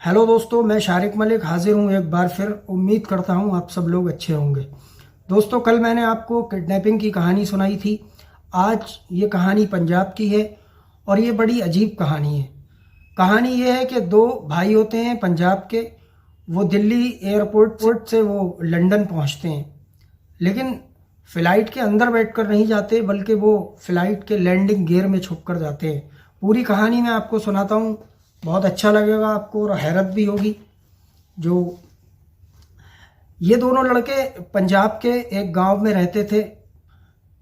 Hello दोस्तों, मैं शारिक मलिक हाजिर हूँ एक बार फिर। उम्मीद करता हूँ आप सब लोग अच्छे होंगे। दोस्तों, कल मैंने आपको किडनैपिंग की कहानी सुनाई थी। आज ये कहानी पंजाब की है और ये बड़ी अजीब कहानी है। कहानी ये है कि दो भाई होते हैं पंजाब के। वो दिल्ली एयरपोर्ट से वो लंदन पहुँचते हैं, लेकिन फ़्लाइट के अंदर बैठकर नहीं जाते, बल्कि वो फ़्लाइट के लैंडिंग गियर में छुप कर जाते हैं। पूरी कहानी मैं आपको सुनाता हूँ, बहुत अच्छा लगेगा आपको और हैरत भी होगी। जो ये दोनों लड़के पंजाब के एक गांव में रहते थे।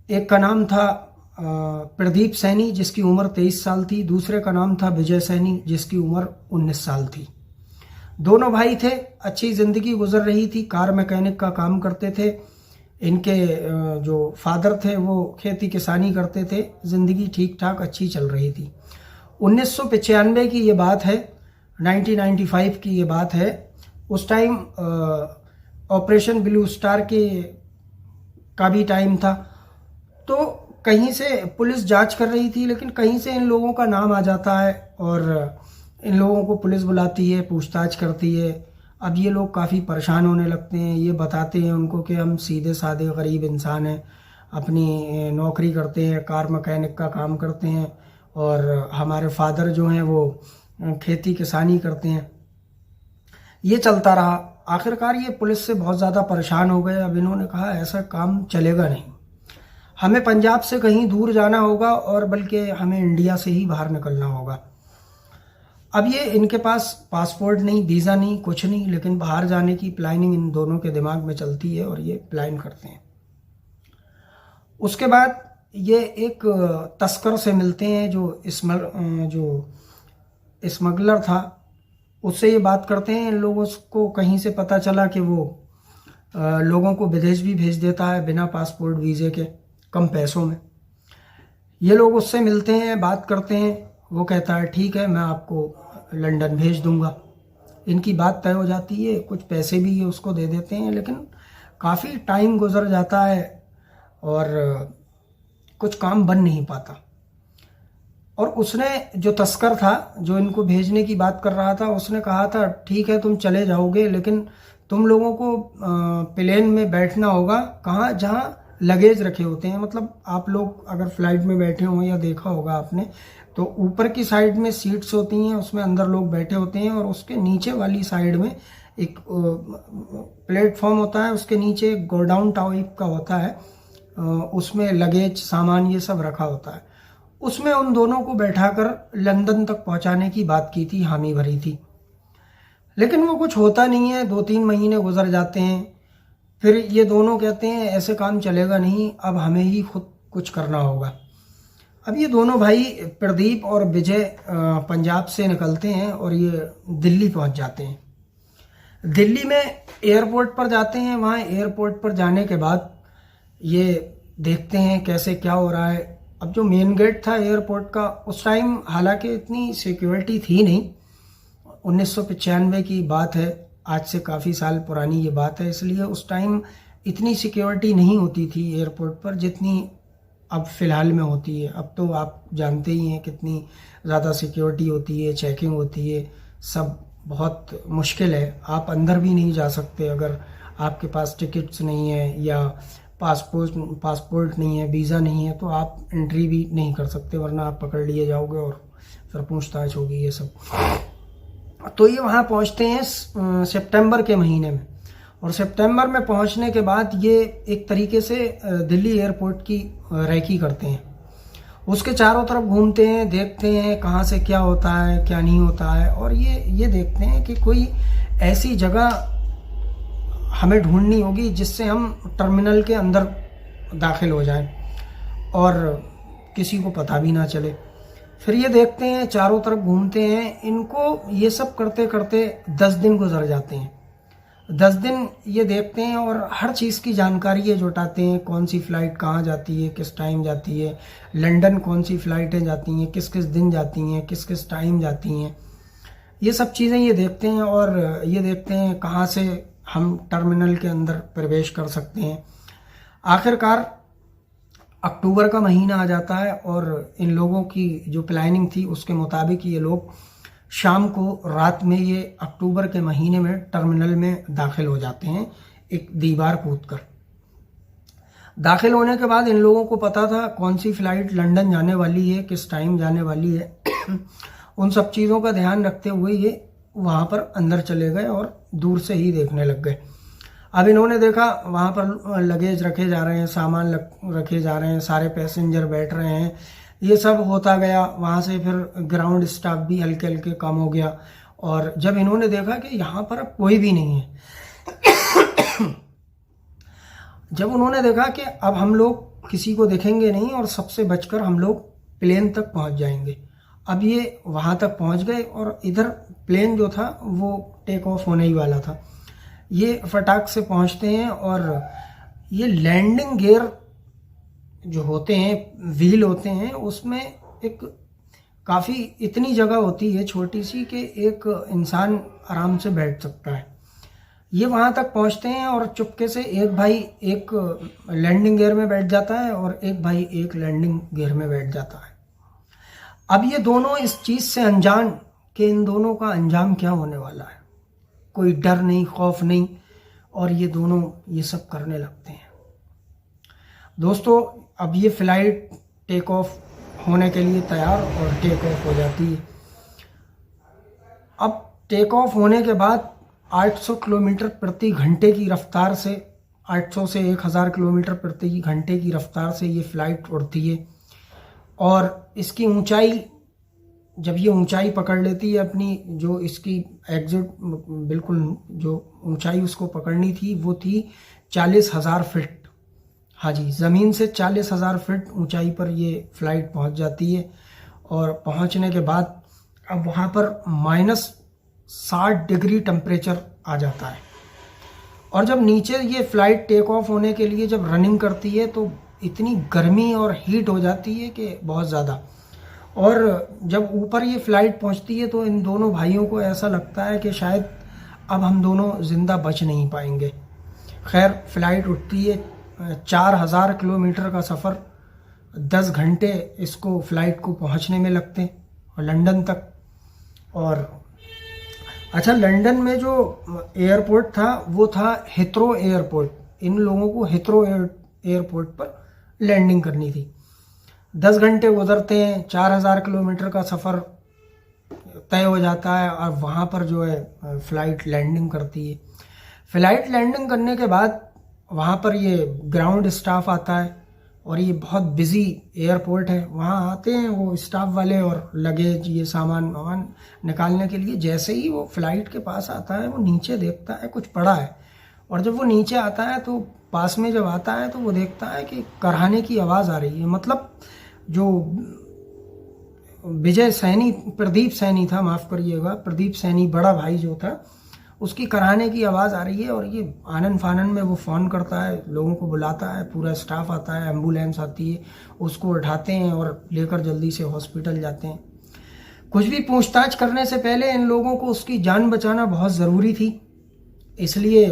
एक का नाम था प्रदीप सैनी, जिसकी उम्र 23 साल थी। दूसरे का नाम था विजय सैनी, जिसकी उम्र 19 साल थी। दोनों भाई थे, अच्छी ज़िंदगी गुजर रही थी। कार मैकेनिक का काम करते थे। इनके जो फादर थे वो खेती किसानी करते थे। ज़िंदगी ठीक ठाक अच्छी चल रही थी। 1995 की ये बात है, 1995 की ये बात है। उस टाइम ऑपरेशन ब्लू स्टार के का भी टाइम था। तो कहीं से पुलिस जांच कर रही थी, लेकिन कहीं से इन लोगों का नाम आ जाता है और इन लोगों को पुलिस बुलाती है, पूछताछ करती है। अब ये लोग काफ़ी परेशान होने लगते हैं। ये बताते हैं उनको कि हम सीधे साधे गरीब इंसान हैं, अपनी नौकरी करते हैं, कार मैकेनिक का काम करते हैं और हमारे फादर जो हैं वो खेती किसानी करते हैं। ये चलता रहा। आखिरकार ये पुलिस से बहुत ज़्यादा परेशान हो गए। अब इन्होंने कहा ऐसा काम चलेगा नहीं, हमें पंजाब से कहीं दूर जाना होगा और बल्कि हमें इंडिया से ही बाहर निकलना होगा। अब ये इनके पास पासपोर्ट नहीं, वीज़ा नहीं, कुछ नहीं, लेकिन बाहर जाने की प्लानिंग इन दोनों के दिमाग में चलती है और ये प्लान करते हैं। उसके बाद ये एक तस्कर से मिलते हैं जो स्मगलर था। उससे ये बात करते हैं। इन लोगों को कहीं से पता चला कि वो लोगों को विदेश भी भेज देता है बिना पासपोर्ट वीज़े के, कम पैसों में। ये लोग उससे मिलते हैं, बात करते हैं। वो कहता है ठीक है, मैं आपको लंदन भेज दूंगा। इनकी बात तय हो जाती है, कुछ पैसे भी ये उसको दे देते हैं, लेकिन काफ़ी टाइम गुजर जाता है और कुछ काम बन नहीं पाता। और उसने, जो तस्कर था जो इनको भेजने की बात कर रहा था, उसने कहा था ठीक है तुम चले जाओगे, लेकिन तुम लोगों को प्लेन में बैठना होगा कहाँ, जहाँ लगेज रखे होते हैं। मतलब आप लोग अगर फ्लाइट में बैठे हों या देखा होगा आपने, तो ऊपर की साइड में सीट्स होती हैं, उसमें अंदर लोग बैठे होते हैं और उसके नीचे वाली साइड में एक प्लेटफॉर्म होता है। उसके नीचे एक गोडाउन टाइप का होता है, उसमें लगेज, सामान, ये सब रखा होता है। उसमें उन दोनों को बैठाकर लंदन तक पहुंचाने की बात की थी, हामी भरी थी। लेकिन वो कुछ होता नहीं है। 2-3 महीने गुजर जाते हैं। फिर ये दोनों कहते हैं ऐसे काम चलेगा नहीं, अब हमें ही खुद कुछ करना होगा। अब ये दोनों भाई प्रदीप और विजय पंजाब से निकलते हैं और ये दिल्ली पहुंच जाते हैं। दिल्ली में एयरपोर्ट पर जाते हैं। वहाँ एयरपोर्ट पर जाने के बाद ये देखते हैं कैसे क्या हो रहा है। अब जो मेन गेट था एयरपोर्ट का, उस टाइम हालांकि इतनी सिक्योरिटी थी नहीं। 1995 की बात है, आज से काफ़ी साल पुरानी ये बात है, इसलिए उस टाइम इतनी सिक्योरिटी नहीं होती थी एयरपोर्ट पर जितनी अब फ़िलहाल में होती है। अब तो आप जानते ही हैं कितनी ज़्यादा सिक्योरिटी होती है, चेकिंग होती है, सब बहुत मुश्किल है। आप अंदर भी नहीं जा सकते अगर आपके पास टिकट्स नहीं है या पासपोर्ट नहीं है, वीज़ा नहीं है, तो आप एंट्री भी नहीं कर सकते, वरना आप पकड़ लिए जाओगे और फिर पूछताछ होगी, ये सब। तो ये वहाँ पहुँचते हैं सितंबर के महीने में। और सितंबर में पहुँचने के बाद ये एक तरीके से दिल्ली एयरपोर्ट की रैकी करते हैं। उसके चारों तरफ घूमते हैं, देखते हैं कहाँ से क्या होता है, क्या नहीं होता है, और ये देखते हैं कि कोई ऐसी जगह हमें ढूंढनी होगी जिससे हम टर्मिनल के अंदर दाखिल हो जाएं और किसी को पता भी ना चले। फिर ये देखते हैं, चारों तरफ घूमते हैं। इनको ये सब करते करते 10 दिन गुजर जाते हैं। 10 दिन ये देखते हैं और हर चीज़ की जानकारी ये जुटाते हैं। कौन सी फ़्लाइट कहाँ जाती है, किस टाइम जाती है, लंदन कौन सी फ़्लाइटें जाती हैं, किस किस दिन जाती हैं, किस किस टाइम जाती हैं, ये सब चीज़ें ये देखते हैं। और ये देखते हैं कहाँ से हम टर्मिनल के अंदर प्रवेश कर सकते हैं। आखिरकार अक्टूबर का महीना आ जाता है और इन लोगों की जो प्लानिंग थी उसके मुताबिक ये लोग शाम को रात में ये अक्टूबर के महीने में टर्मिनल में दाखिल हो जाते हैं, एक दीवार कूदकर। दाखिल होने के बाद इन लोगों को पता था कौन सी फ्लाइट लंदन जाने वाली है, किस टाइम जाने वाली है। उन सब चीज़ों का ध्यान रखते हुए ये वहाँ पर अंदर चले गए और दूर से ही देखने लग गए। अब इन्होंने देखा वहाँ पर लगेज रखे जा रहे हैं, सामान रखे जा रहे हैं, सारे पैसेंजर बैठ रहे हैं, ये सब होता गया। वहाँ से फिर ग्राउंड स्टाफ भी हल्के हल्के कम हो गया। और जब इन्होंने देखा कि यहाँ पर अब कोई भी नहीं है, जब उन्होंने देखा कि अब हम लोग किसी को देखेंगे नहीं और सबसे बचकर हम लोग प्लेन तक पहुँच जाएंगे, अब ये वहाँ तक पहुँच गए और इधर प्लेन जो था वो टेक ऑफ होने ही वाला था। ये फटाक से पहुँचते हैं और ये लैंडिंग गियर जो होते हैं, व्हील होते हैं, उसमें एक काफ़ी इतनी जगह होती है छोटी सी कि एक इंसान आराम से बैठ सकता है। ये वहाँ तक पहुँचते हैं और चुपके से एक भाई एक लैंडिंग गियर में बैठ जाता है और एक भाई एक लैंडिंग गियर में बैठ जाता है। अब ये दोनों इस चीज़ से अनजान कि इन दोनों का अंजाम क्या होने वाला है, कोई डर नहीं, खौफ नहीं, और ये दोनों ये सब करने लगते हैं। दोस्तों, अब ये फ्लाइट टेक ऑफ होने के लिए तैयार और टेक ऑफ हो जाती है। अब टेक ऑफ होने के बाद 800 किलोमीटर प्रति घंटे की रफ्तार से, 800 से 1000 किलोमीटर प्रति घंटे की रफ्तार से ये फ्लाइट उड़ती है। और इसकी ऊंचाई, जब ये ऊंचाई पकड़ लेती है अपनी, जो इसकी एग्जिट बिल्कुल जो ऊंचाई उसको पकड़नी थी वो थी 40,000 फीट। हाँ जी, ज़मीन से 40,000 फीट ऊंचाई पर ये फ्लाइट पहुंच जाती है। और पहुंचने के बाद अब वहाँ पर -60 डिग्री टेम्परेचर आ जाता है। और जब नीचे ये फ्लाइट टेक ऑफ होने के लिए जब रनिंग करती है तो इतनी गर्मी और हीट हो जाती है कि बहुत ज़्यादा। और जब ऊपर ये फ्लाइट पहुंचती है तो इन दोनों भाइयों को ऐसा लगता है कि शायद अब हम दोनों ज़िंदा बच नहीं पाएंगे। खैर, फ्लाइट उठती है, 4000 किलोमीटर का सफ़र 10 घंटे इसको फ्लाइट को पहुंचने में लगते हैं और लंदन तक। और अच्छा, लंदन में जो एयरपोर्ट था वो था हिथ्रो एयरपोर्ट। इन लोगों को हिथ्रो एयरपोर्ट पर लैंडिंग करनी थी। 10 घंटे गुजरते हैं, 4000 किलोमीटर का सफ़र तय हो जाता है और वहाँ पर जो है फ़्लाइट लैंडिंग करती है। फ़्लाइट लैंडिंग करने के बाद वहाँ पर ये ग्राउंड स्टाफ आता है और ये बहुत बिजी एयरपोर्ट है। वहाँ आते हैं वो स्टाफ वाले और लगेज, ये सामान वामान निकालने के लिए। जैसे ही वो फ़्लाइट के पास आता है वो नीचे देखता है कुछ पड़ा है, और जब वो नीचे आता है तो पास में जब आता है तो वो देखता है कि कराहने की आवाज़ आ रही है। मतलब जो विजय सैनी, प्रदीप सैनी था, माफ़ करिएगा, प्रदीप सैनी बड़ा भाई जो था, उसकी कराहने की आवाज़ आ रही है। और ये आनन फानन में वो फ़ोन करता है, लोगों को बुलाता है, पूरा स्टाफ आता है, एम्बुलेंस आती है, उसको उठाते हैं और लेकर जल्दी से हॉस्पिटल जाते हैं। कुछ भी पूछताछ करने से पहले इन लोगों को उसकी जान बचाना बहुत ज़रूरी थी, इसलिए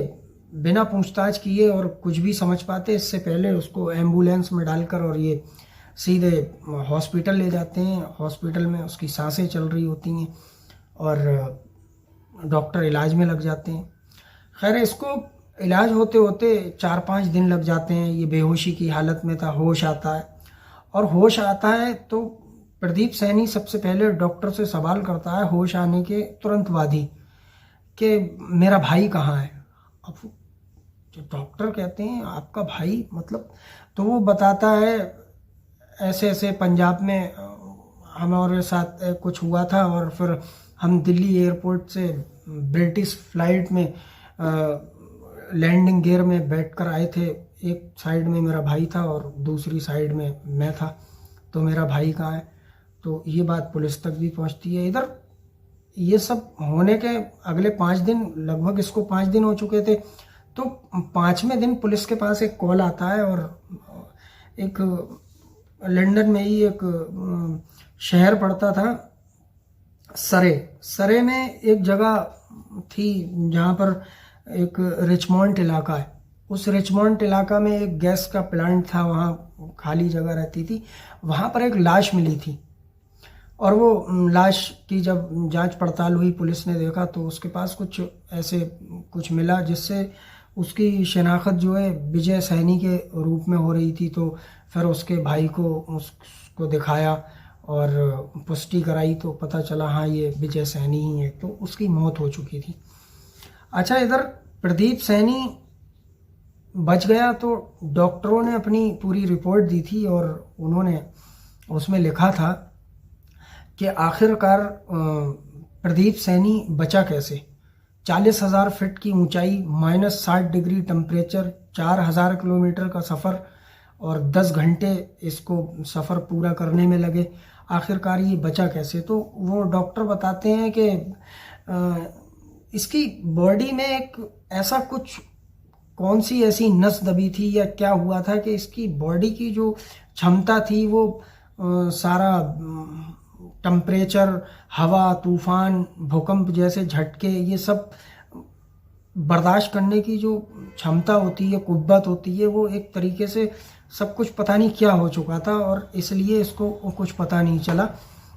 बिना पूछताछ किए और कुछ भी समझ पाते इससे पहले उसको एम्बुलेंस में डालकर और ये सीधे हॉस्पिटल ले जाते हैं। हॉस्पिटल में उसकी सांसें चल रही होती हैं और डॉक्टर इलाज में लग जाते हैं। खैर, इसको इलाज होते होते 4-5 दिन लग जाते हैं। ये बेहोशी की हालत में था, होश आता है, और होश आता है तो प्रदीप सैनी सबसे पहले डॉक्टर से सवाल करता है होश आने के तुरंत बाद ही कि मेरा भाई कहाँ है। अब जब डॉक्टर कहते हैं आपका भाई, मतलब, तो वो बताता है ऐसे ऐसे पंजाब में हमारे साथ कुछ हुआ था और फिर हम दिल्ली एयरपोर्ट से ब्रिटिश फ्लाइट में लैंडिंग गियर में बैठकर आए थे। एक साइड में मेरा भाई था और दूसरी साइड में मैं था, तो मेरा भाई कहाँ है। तो ये बात पुलिस तक भी पहुंचती है। इधर ये सब होने के अगले 5 दिन, लगभग इसको 5 दिन हो चुके थे, तो 5वें दिन पुलिस के पास एक कॉल आता है। और एक लंदन में ही एक शहर पड़ता था सरे में एक जगह थी जहाँ पर एक रिचमॉन्ड इलाका है। उस रिचमॉन्ड इलाका में एक गैस का प्लांट था, वहाँ खाली जगह रहती थी, वहाँ पर एक लाश मिली थी। और वो लाश की जब जांच पड़ताल हुई, पुलिस ने देखा तो उसके पास कुछ ऐसे कुछ मिला जिससे उसकी शिनाख्त जो है विजय सैनी के रूप में हो रही थी। तो फिर उसके भाई को उसको दिखाया और पुष्टि कराई तो पता चला हाँ ये विजय सैनी ही है, तो उसकी मौत हो चुकी थी। अच्छा, इधर प्रदीप सैनी बच गया तो डॉक्टरों ने अपनी पूरी रिपोर्ट दी थी और उन्होंने उसमें लिखा था कि आखिरकार प्रदीप सैनी बचा कैसे। 40,000 फीट की ऊंचाई, -60 डिग्री टेम्परेचर, 4,000 किलोमीटर का सफ़र और 10 घंटे इसको सफ़र पूरा करने में लगे। आखिरकार ये बचा कैसे, तो वो डॉक्टर बताते हैं कि इसकी बॉडी में एक ऐसा कुछ, कौन सी ऐसी नस दबी थी या क्या हुआ था कि इसकी बॉडी की जो क्षमता थी वो सारा टेम्परेचर, हवा, तूफान, भूकंप जैसे झटके, ये सब बर्दाश्त करने की जो क्षमता होती है, कुव्वत होती है, वो एक तरीके से सब कुछ पता नहीं क्या हो चुका था और इसलिए इसको कुछ पता नहीं चला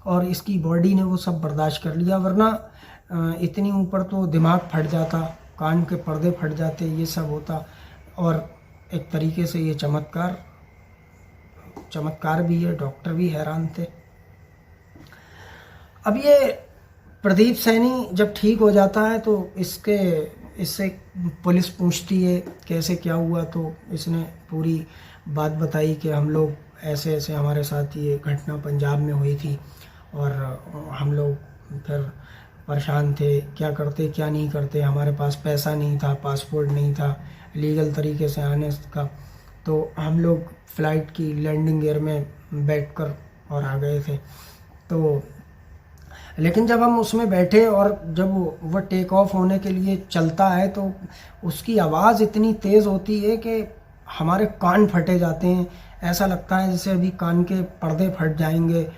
और इसकी बॉडी ने वो सब बर्दाश्त कर लिया। वरना इतनी ऊपर तो दिमाग फट जाता, कान के पर्दे फट जाते, ये सब होता। और एक तरीके से ये चमत्कार भी है, डॉक्टर भी हैरान थे। अब ये प्रदीप सैनी जब ठीक हो जाता है तो इससे पुलिस पूछती है कैसे क्या हुआ, तो इसने पूरी बात बताई कि हम लोग ऐसे ऐसे हमारे साथ ये घटना पंजाब में हुई थी और हम लोग फिर परेशान थे, क्या करते क्या नहीं करते, हमारे पास पैसा नहीं था, पासपोर्ट नहीं था लीगल तरीके से आने का, तो हम लोग फ़्लाइट की लैंडिंग गियर में बैठकर और आ गए थे। तो लेकिन जब हम उसमें बैठे और जब वो टेक ऑफ होने के लिए चलता है तो उसकी आवाज़ इतनी तेज़ होती है कि हमारे कान फटे जाते हैं, ऐसा लगता है जैसे अभी कान के पर्दे फट जाएंगे।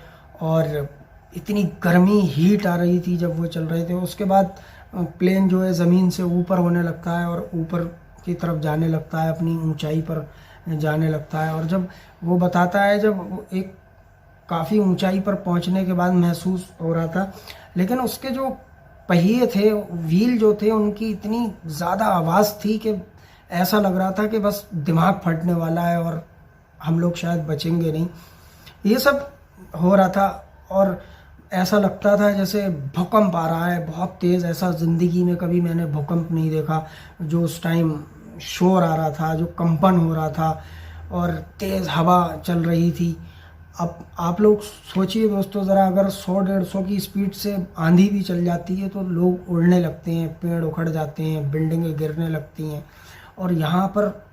और इतनी गर्मी, हीट आ रही थी जब वो चल रहे थे। उसके बाद प्लेन जो है ज़मीन से ऊपर होने लगता है और ऊपर की तरफ जाने लगता है, अपनी ऊंचाई पर जाने लगता है। और जब वो बताता है जब वो एक काफ़ी ऊंचाई पर पहुंचने के बाद महसूस हो रहा था, लेकिन उसके जो पहिए थे, व्हील जो थे, उनकी इतनी ज़्यादा आवाज़ थी कि ऐसा लग रहा था कि बस दिमाग फटने वाला है और हम लोग शायद बचेंगे नहीं। ये सब हो रहा था और ऐसा लगता था जैसे भूकंप आ रहा है बहुत तेज़। ऐसा ज़िंदगी में कभी मैंने भूकंप नहीं देखा। जो उस टाइम शोर आ रहा था, जो कंपन हो रहा था और तेज़ हवा चल रही थी। अब आप लोग सोचिए दोस्तों ज़रा, अगर 100-150 की स्पीड से आंधी भी चल जाती है तो लोग उड़ने लगते हैं, पेड़ उखड़ जाते हैं, बिल्डिंगें गिरने लगती हैं। और यहाँ पर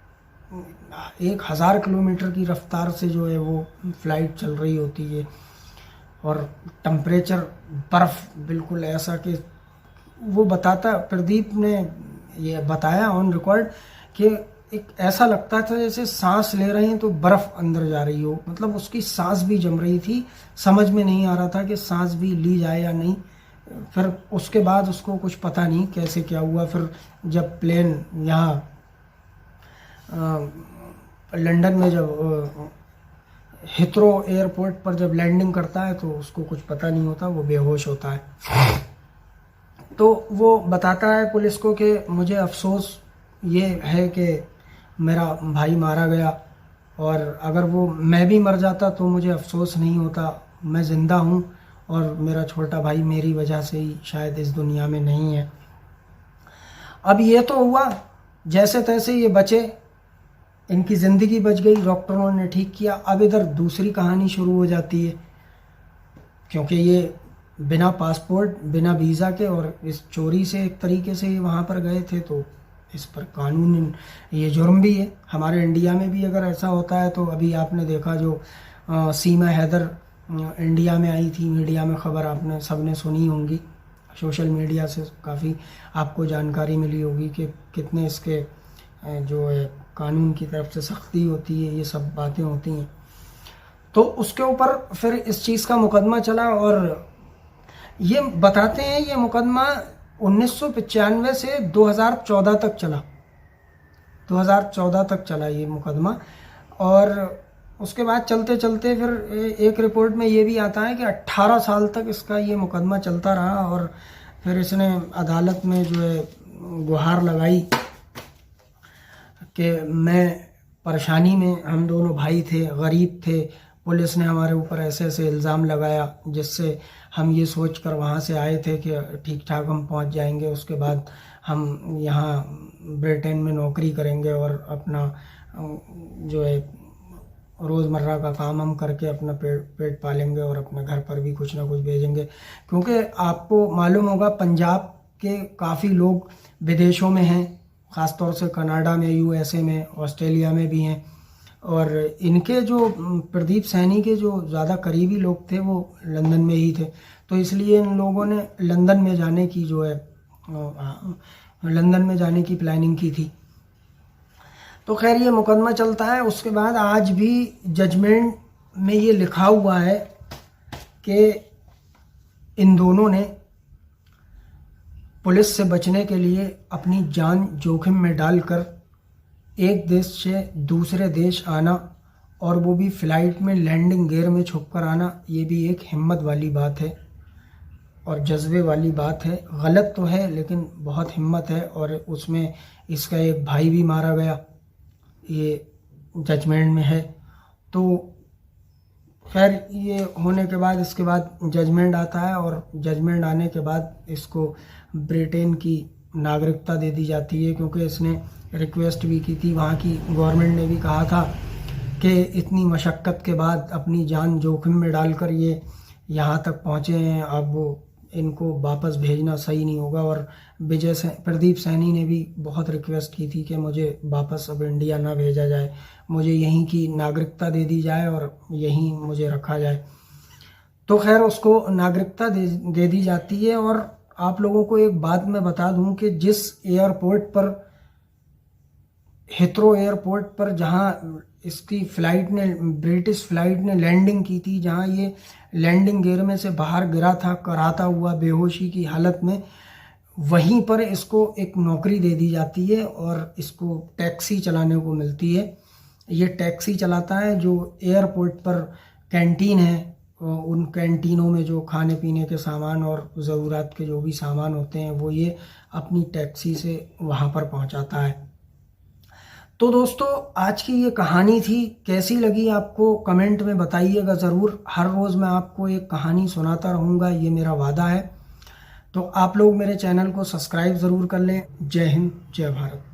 1,000 किलोमीटर की रफ्तार से जो है वो फ्लाइट चल रही होती है और टेम्परेचर बर्फ़ बिल्कुल ऐसा कि वो बताता, प्रदीप ने ये बताया ऑन रिकॉर्ड कि एक ऐसा लगता था जैसे सांस ले रहे हैं तो बर्फ़ अंदर जा रही हो। मतलब उसकी सांस भी जम रही थी, समझ में नहीं आ रहा था कि सांस भी ली जाए या नहीं। फिर उसके बाद उसको कुछ पता नहीं कैसे क्या हुआ। फिर जब प्लेन यहाँ लंदन में जब हिथ्रो एयरपोर्ट पर जब लैंडिंग करता है तो उसको कुछ पता नहीं होता, वो बेहोश होता है। तो वो बताता है पुलिस को कि मुझे अफसोस ये है कि मेरा भाई मारा गया और अगर वो मैं भी मर जाता तो मुझे अफसोस नहीं होता। मैं ज़िंदा हूँ और मेरा छोटा भाई मेरी वजह से ही शायद इस दुनिया में नहीं है। अब ये तो हुआ, जैसे तैसे ये बचे, इनकी ज़िंदगी बच गई, डॉक्टरों ने ठीक किया। अब इधर दूसरी कहानी शुरू हो जाती है, क्योंकि ये बिना पासपोर्ट, बिना वीज़ा के और इस चोरी से एक तरीके से वहाँ पर गए थे, तो इस पर कानून ये जुर्म भी है। हमारे इंडिया में भी अगर ऐसा होता है तो अभी आपने देखा जो सीमा हैदर इंडिया में आई थी, मीडिया में खबर आपने सबने सुनी होंगी, सोशल मीडिया से काफ़ी आपको जानकारी मिली होगी कि कितने इसके जो है कानून की तरफ से सख्ती होती है, ये सब बातें होती हैं। तो उसके ऊपर फिर इस चीज़ का मुकदमा चला और ये बताते हैं ये मुकदमा 1995 से 2014 तक चला। 2014 तक चला ये मुकदमा और उसके बाद चलते चलते फिर एक रिपोर्ट में ये भी आता है कि 18 साल तक इसका ये मुकदमा चलता रहा और फिर इसने अदालत में जो है गुहार लगाई कि मैं परेशानी में, हम दोनों भाई थे, गरीब थे, पुलिस ने हमारे ऊपर ऐसे ऐसे इल्ज़ाम लगाया जिससे हम ये सोच कर वहाँ से आए थे कि ठीक ठाक हम पहुँच जाएंगे, उसके बाद हम यहाँ ब्रिटेन में नौकरी करेंगे और अपना जो है रोज़मर्रा का काम हम करके अपना पेट पालेंगे और अपने घर पर भी कुछ ना कुछ भेजेंगे। क्योंकि आपको मालूम होगा पंजाब के काफ़ी लोग विदेशों में हैं, ख़ासतौर से कनाडा में, यूएसए में, ऑस्ट्रेलिया में भी हैं, और इनके जो प्रदीप सैनी के जो ज़्यादा करीबी लोग थे वो लंदन में ही थे। तो इसलिए इन लोगों ने लंदन में जाने की जो है लंदन में जाने की प्लानिंग की थी। तो खैर ये मुकदमा चलता है। उसके बाद आज भी जजमेंट में ये लिखा हुआ है कि इन दोनों ने पुलिस से बचने के लिए अपनी जान जोखिम में डालकर एक देश से दूसरे देश आना, और वो भी फ़्लाइट में लैंडिंग गियर में छुपकर आना, ये भी एक हिम्मत वाली बात है और जज्बे वाली बात है। गलत तो है लेकिन बहुत हिम्मत है, और उसमें इसका एक भाई भी मारा गया, ये जजमेंट में है। तो खैर ये होने के बाद इसके बाद जजमेंट आता है, और जजमेंट आने के बाद इसको ब्रिटेन की नागरिकता दे दी जाती है, क्योंकि इसने रिक्वेस्ट भी की थी। वहाँ की गवर्नमेंट ने भी कहा था कि इतनी मशक्क़त के बाद अपनी जान जोखिम में डालकर ये यहाँ तक पहुँचे हैं, अब वो इनको वापस भेजना सही नहीं होगा। और प्रदीप सैनी ने भी बहुत रिक्वेस्ट की थी कि मुझे वापस अब इंडिया ना भेजा जाए, मुझे यहीं की नागरिकता दे दी जाए और यहीं मुझे रखा जाए। तो खैर उसको नागरिकता दे दी जाती है। और आप लोगों को एक बात मैं बता दूं कि जिस एयरपोर्ट पर, हिथ्रो एयरपोर्ट पर, जहां इसकी फ़्लाइट ने, ब्रिटिश फ़्लाइट ने लैंडिंग की थी, जहां ये लैंडिंग गियर में से बाहर गिरा था कराता हुआ बेहोशी की हालत में, वहीं पर इसको एक नौकरी दे दी जाती है और इसको टैक्सी चलाने को मिलती है। ये टैक्सी चलाता है। जो एयरपोर्ट पर कैंटीन है, उन कैंटीनों में जो खाने पीने के सामान और ज़रूरत के जो भी सामान होते हैं वो ये अपनी टैक्सी से वहाँ पर पहुँचाता है। तो दोस्तों आज की ये कहानी थी, कैसी लगी आपको कमेंट में बताइएगा ज़रूर। हर रोज़ मैं आपको एक कहानी सुनाता रहूँगा, ये मेरा वादा है। तो आप लोग मेरे चैनल को सब्सक्राइब ज़रूर कर लें। जय हिंद, जय भारत।